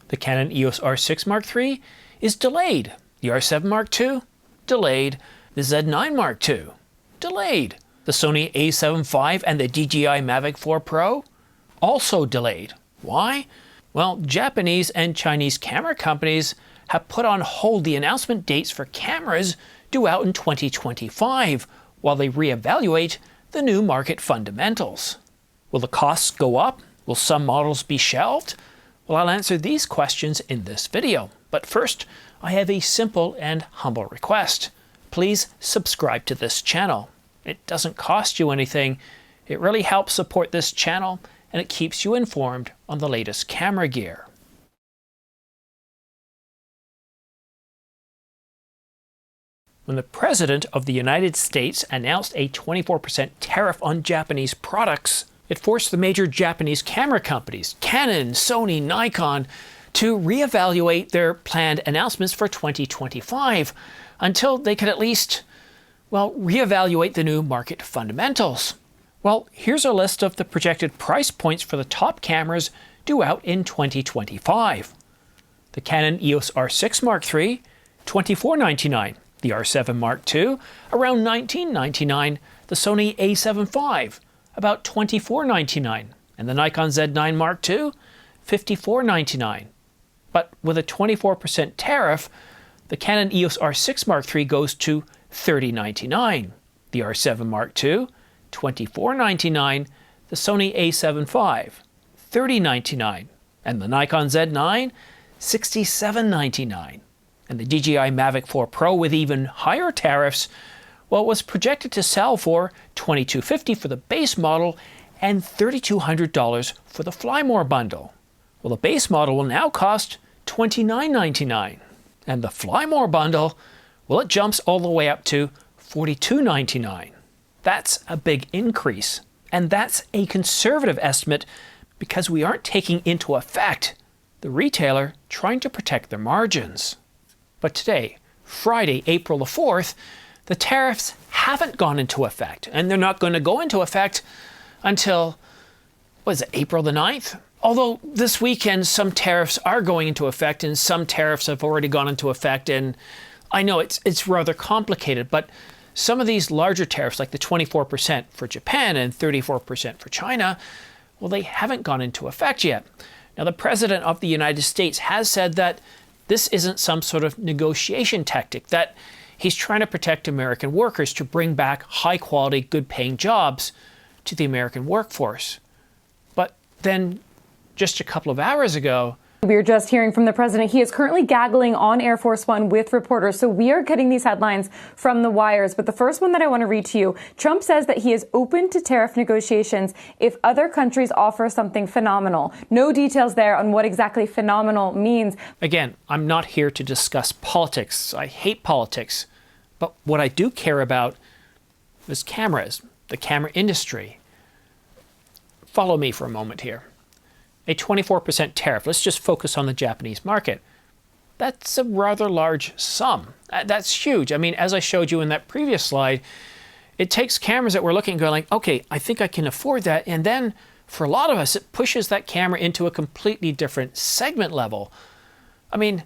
The Canon EOS R6 Mark III is delayed. The R7 Mark II, delayed. The Z9 Mark II, delayed. The Sony a7 IV and the DJI Mavic 4 Pro, also delayed. Why? Well, Japanese and Chinese camera companies have put on hold the announcement dates for cameras due out in 2025 while they reevaluate the new market fundamentals. Will the costs go up? Will some models be shelved? Well, I'll answer these questions in this video. But first, I have a simple and humble request. Please subscribe to this channel. It doesn't cost you anything. It really helps support this channel, and it keeps you informed on the latest camera gear. When the President of the United States announced a 24% tariff on Japanese products, it forced the major Japanese camera companies, Canon, Sony, Nikon, to reevaluate their planned announcements for 2025 until they could at least, well, reevaluate the new market fundamentals. Well, here's a list of the projected price points for the top cameras due out in 2025. The Canon EOS R6 Mark III, $24.99. The R7 Mark II, around $19.99. The Sony a7 IV, about $24.99. And the Nikon Z9 Mark II, $54.99. But with a 24% tariff, the Canon EOS R6 Mark III goes to $30.99. The R7 Mark II, $24.99. The Sony a7 IV, $30.99. And the Nikon Z9, $67.99. And the DJI Mavic 4 Pro with even higher tariffs, well, was projected to sell for $2,250 for the base model and $3,200 for the Fly More bundle. Well, the base model will now cost $29.99. And the Fly More bundle, well, it jumps all the way up to $42.99. That's a big increase. And that's a conservative estimate because we aren't taking into effect the retailer trying to protect their margins. But today, Friday, April the 4th, the tariffs haven't gone into effect, and they're not going to go into effect until, April the 9th? Although this weekend some tariffs are going into effect and some tariffs have already gone into effect, and I know it's rather complicated, but some of these larger tariffs, like the 24% for Japan and 34% for China, well, they haven't gone into effect yet. Now, the President of the United States has said that this isn't some sort of negotiation tactic, that he's trying to protect American workers to bring back high-quality, good-paying jobs to the American workforce. But then, just a couple of hours ago, we were just hearing from the president. He is currently gaggling on Air Force One with reporters. So we are getting these headlines from the wires. But the first one that I want to read to you, Trump says that he is open to tariff negotiations if other countries offer something phenomenal. No details there on what exactly phenomenal means. Again, I'm not here to discuss politics. I hate politics. But what I do care about is cameras, the camera industry. Follow me for a moment here. A 24% tariff, let's just focus on the Japanese market. That's a rather large sum. That's huge. I mean, as I showed you in that previous slide, it takes cameras that we're looking and going like, okay, I think I can afford that. And then for a lot of us, it pushes that camera into a completely different segment level. I mean,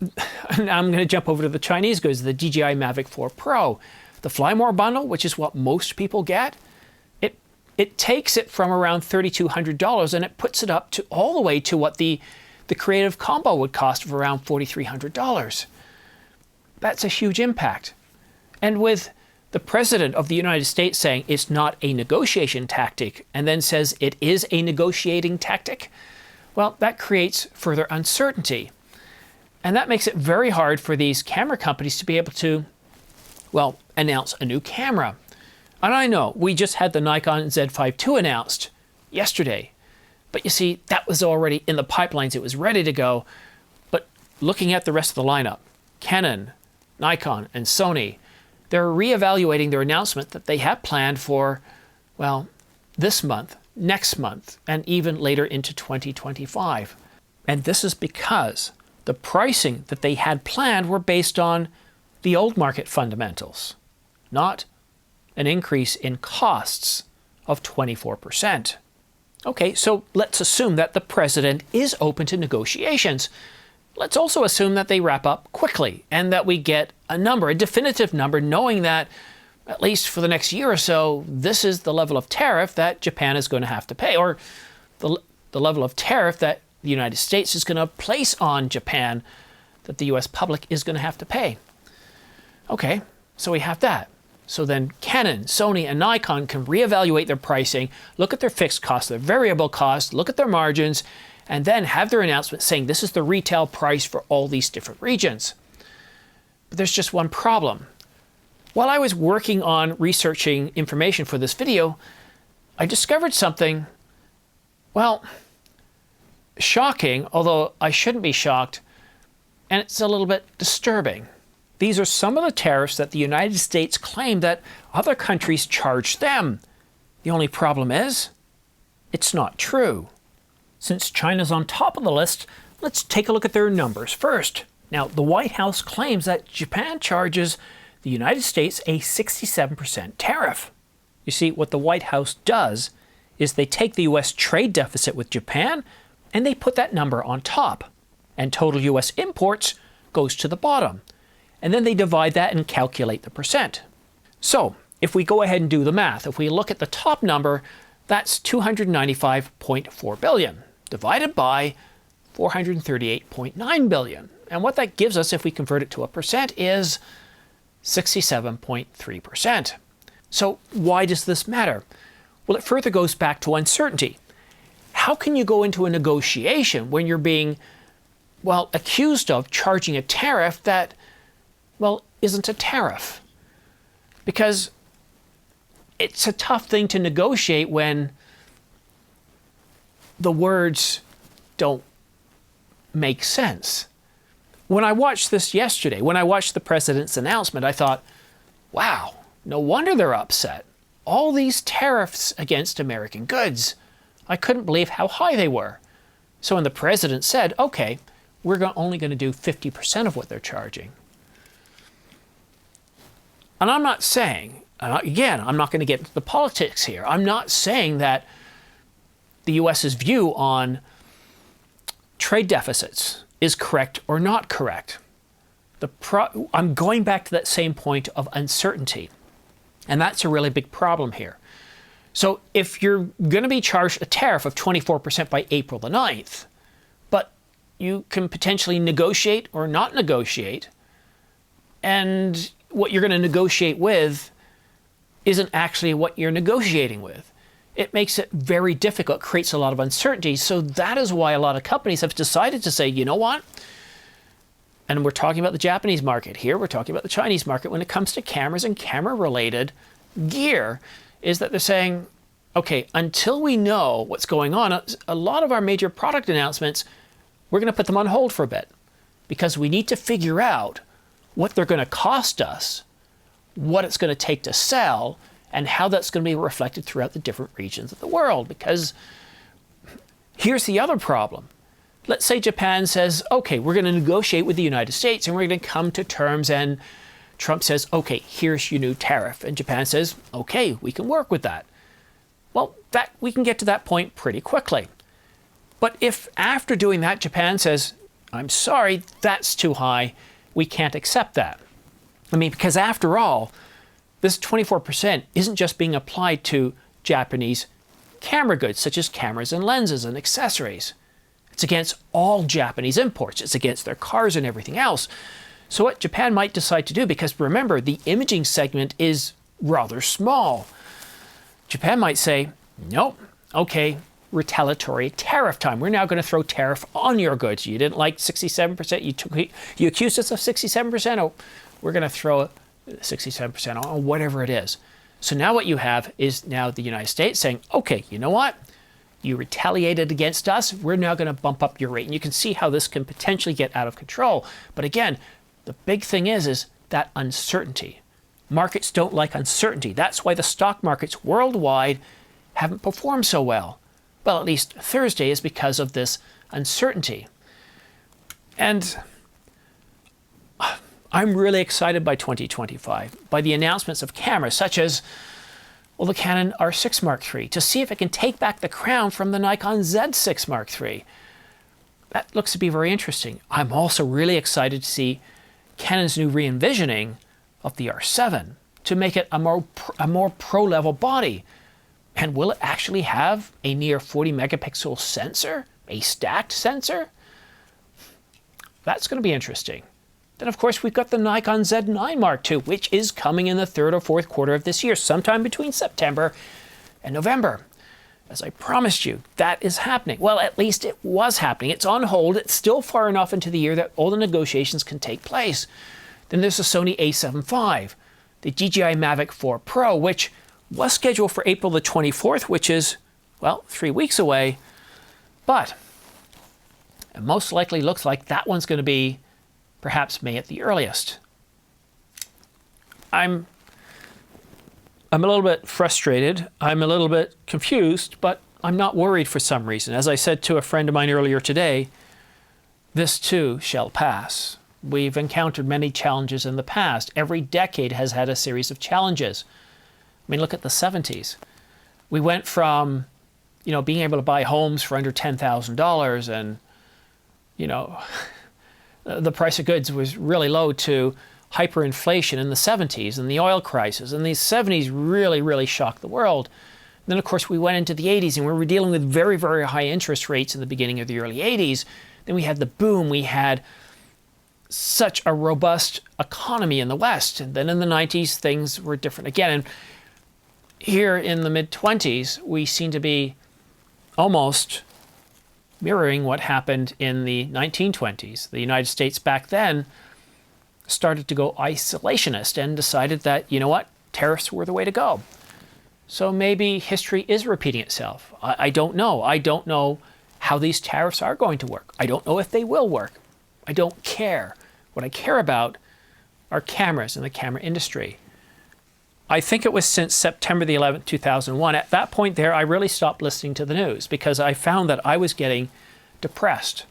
now I'm going to jump over to the Chinese goods, the DJI Mavic 4 Pro. The Fly More bundle, which is what most people get, it takes it from around $3,200 and it puts it up to all the way to what the creative combo would cost of around $4,300. That's a huge impact. And with the President of the United States saying it's not a negotiation tactic and then says it is a negotiating tactic, well, that creates further uncertainty. And that makes it very hard for these camera companies to be able to, well, announce a new camera. And I know we just had the Nikon Z5 II announced yesterday, but you see, that was already in the pipelines. It was ready to go. But looking at the rest of the lineup, Canon, Nikon, and Sony, they're reevaluating their announcement that they have planned for, well, this month, next month, and even later into 2025. And this is because the pricing that they had planned were based on the old market fundamentals, not an increase in costs of 24%. Okay, so let's assume that the president is open to negotiations. Let's also assume that they wrap up quickly and that we get a number, a definitive number, knowing that at least for the next year or so, this is the level of tariff that Japan is going to have to pay, or the level of tariff that the United States is going to place on Japan that the US public is going to have to pay. Okay, so we have that. So then Canon, Sony, and Nikon can reevaluate their pricing, look at their fixed costs, their variable costs, look at their margins, and then have their announcement saying this is the retail price for all these different regions. But there's just one problem. While I was working on researching information for this video, I discovered something, well, shocking, although I shouldn't be shocked, and it's a little bit disturbing. These are some of the tariffs that the United States claim that other countries charge them. The only problem is, it's not true. Since China's on top of the list, let's take a look at their numbers first. Now, the White House claims that Japan charges the United States a 67% tariff. You see, what the White House does is they take the US trade deficit with Japan and they put that number on top. And total US imports goes to the bottom. And then they divide that and calculate the percent. So if we go ahead and do the math, if we look at the top number, that's 295.4 billion divided by 438.9 billion. And what that gives us, if we convert it to a percent, is 67.3%. So why does this matter? Well, it further goes back to uncertainty. How can you go into a negotiation when you're being, well, accused of charging a tariff that, well, isn't a tariff? Because it's a tough thing to negotiate when the words don't make sense. When I watched this yesterday, when I watched the president's announcement, I thought, wow, no wonder they're upset. All these tariffs against American goods. I couldn't believe how high they were. So when the president said, okay, we're only going to do 50% of what they're charging. And I'm not saying, again, I'm not going to get into the politics here. I'm not saying that the US's view on trade deficits is correct or not correct. I'm going back to that same point of uncertainty. And that's a really big problem here. So if you're going to be charged a tariff of 24% by April the 9th, but you can potentially negotiate or not negotiate, and what you're going to negotiate with isn't actually what you're negotiating with, it makes it very difficult, creates a lot of uncertainty. So that is why a lot of companies have decided to say, you know what? And we're talking about the Japanese market here, we're talking about the Chinese market when it comes to cameras and camera-related gear, is that they're saying, okay, until we know what's going on, a lot of our major product announcements, we're going to put them on hold for a bit because we need to figure out what they're going to cost us, what it's going to take to sell, and how that's going to be reflected throughout the different regions of the world. Because here's the other problem. Let's say Japan says, okay, we're going to negotiate with the United States and we're going to come to terms, and Trump says, okay, here's your new tariff. And Japan says, okay, we can work with that. Well, we can get to that point pretty quickly. But if after doing that, Japan says, I'm sorry, that's too high, we can't accept that. I mean, because after all, this 24% isn't just being applied to Japanese camera goods, such as cameras and lenses and accessories. It's against all Japanese imports. It's against their cars and everything else. So what Japan might decide to do, because remember, the imaging segment is rather small. Japan might say, nope, okay, retaliatory tariff time. We're now going to throw tariff on your goods. You didn't like 67%, you accused us of 67%, oh, we're going to throw 67% on whatever it is. So now what you have is now the United States saying, okay, you know what? You retaliated against us. We're now going to bump up your rate. And you can see how this can potentially get out of control. But again, the big thing is that uncertainty. Markets don't like uncertainty. That's why the stock markets worldwide haven't performed so well. Well, at least Thursday is because of this uncertainty. And I'm really excited by 2025, by the announcements of cameras such as well, the Canon R6 Mark III to see if it can take back the crown from the Nikon Z6 Mark III. That looks to be very interesting. I'm also really excited to see Canon's new re-envisioning of the R7 to make it a more pro-level body. And will it actually have a near 40 megapixel sensor, a stacked sensor? That's going to be interesting. Then, of course, we've got the Nikon Z9 Mark II, which is coming in the third or fourth quarter of this year, sometime between September and November. As I promised you, that is happening. Well, at least it was happening. It's on hold. It's still far enough into the year that all the negotiations can take place. Then there's the Sony a7 IV, the DJI Mavic 4 Pro, which was scheduled for April the 24th, which is, well, 3 weeks away. But it most likely looks like that one's going to be perhaps May at the earliest. I'm a little bit frustrated. I'm a little bit confused, but I'm not worried for some reason. As I said to a friend of mine earlier today, this too shall pass. We've encountered many challenges in the past. Every decade has had a series of challenges. I mean, look at the 70s. We went from, being able to buy homes for under $10,000 and, the price of goods was really low to hyperinflation in the 70s and the oil crisis. And the 70s really, really shocked the world. And then, of course, we went into the 80s and we were dealing with very, very high interest rates in the beginning of the early 80s. Then we had the boom. We had such a robust economy in the West. And then in the 90s, things were different again. And here in the mid-20s, we seem to be almost mirroring what happened in the 1920s. The United States back then started to go isolationist and decided that, tariffs were the way to go. So maybe history is repeating itself. I don't know. I don't know how these tariffs are going to work. I don't know if they will work. I don't care. What I care about are cameras and the camera industry. I think it was since September the 11th, 2001. At that point there, I really stopped listening to the news because I found that I was getting depressed.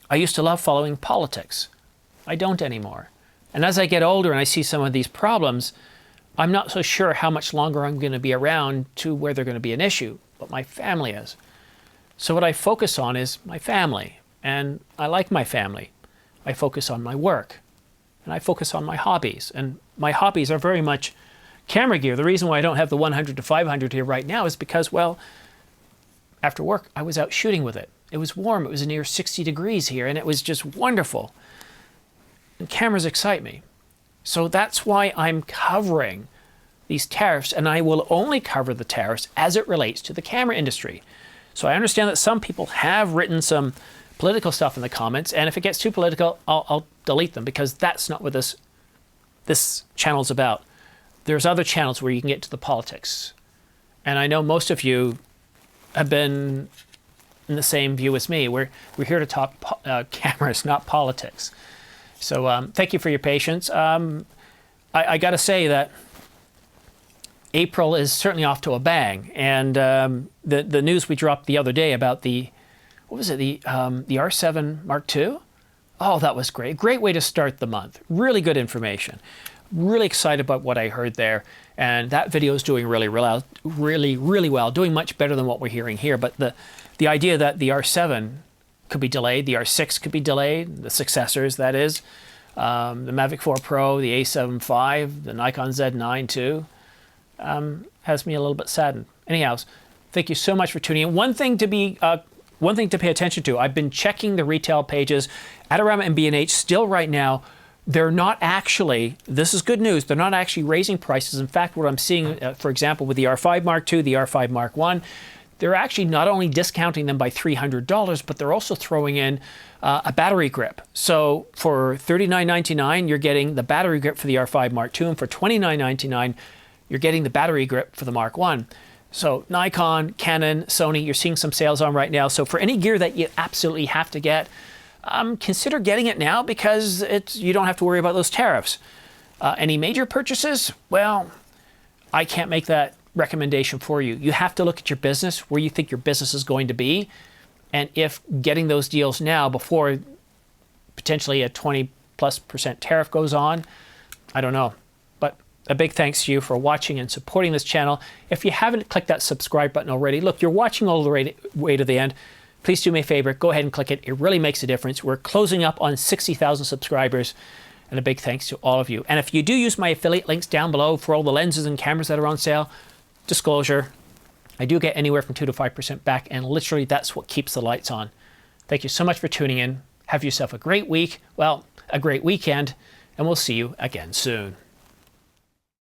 I used to love following politics. I don't anymore. And as I get older and I see some of these problems, I'm not so sure how much longer I'm going to be around to where they're going to be an issue, but my family is. So what I focus on is my family, and I like my family. I focus on my work, and I focus on my hobbies, and my hobbies are very much camera gear. The reason why I don't have the 100 to 500 here right now is because, well, after work, I was out shooting with it. It was warm. It was near 60 degrees here, and it was just wonderful. And cameras excite me. So that's why I'm covering these tariffs, and I will only cover the tariffs as it relates to the camera industry. So I understand that some people have written some political stuff in the comments, and if it gets too political, I'll delete them because that's not what this channel's about. There's other channels where you can get to the politics. And I know most of you have been in the same view as me. We're here to talk cameras, not politics. So thank you for your patience. I got to say that April is certainly off to a bang. And the news we dropped the other day about the R7 Mark II? Oh, that was great. Great way to start the month. Really good information. Really excited about what I heard there. And that video is doing really well, doing much better than what we're hearing here. But the idea that the R7 could be delayed, the R6 could be delayed, the successors, that is, the Mavic 4 Pro, the a7 IV, the Nikon Z9 too, has me a little bit saddened. Anyhow, thank you so much for tuning in. One thing to pay attention to, I've been checking the retail pages. Adorama and B&H still right now, they're not actually, this is good news, they're not actually raising prices. In fact, what I'm seeing, for example, with the R5 Mark II, the R5 Mark I, they're actually not only discounting them by $300, but they're also throwing in a battery grip. So for $39.99, you're getting the battery grip for the R5 Mark II, and for $29.99, you're getting the battery grip for the Mark I. So Nikon, Canon, Sony, you're seeing some sales on right now. So for any gear that you absolutely have to get, consider getting it now because you don't have to worry about those tariffs. Any major purchases? Well, I can't make that recommendation for you. You have to look at your business, where you think your business is going to be, and if getting those deals now before potentially a 20+% tariff goes on, I don't know. But a big thanks to you for watching and supporting this channel. If you haven't clicked that subscribe button already, look, you're watching all the way to the end. Please do me a favor, go ahead and click it. It really makes a difference. We're closing up on 60,000 subscribers, and a big thanks to all of you. And if you do use my affiliate links down below for all the lenses and cameras that are on sale, disclosure, I do get anywhere from 2 to 5% back, and literally that's what keeps the lights on. Thank you so much for tuning in. Have yourself a great week, well, a great weekend, and we'll see you again soon.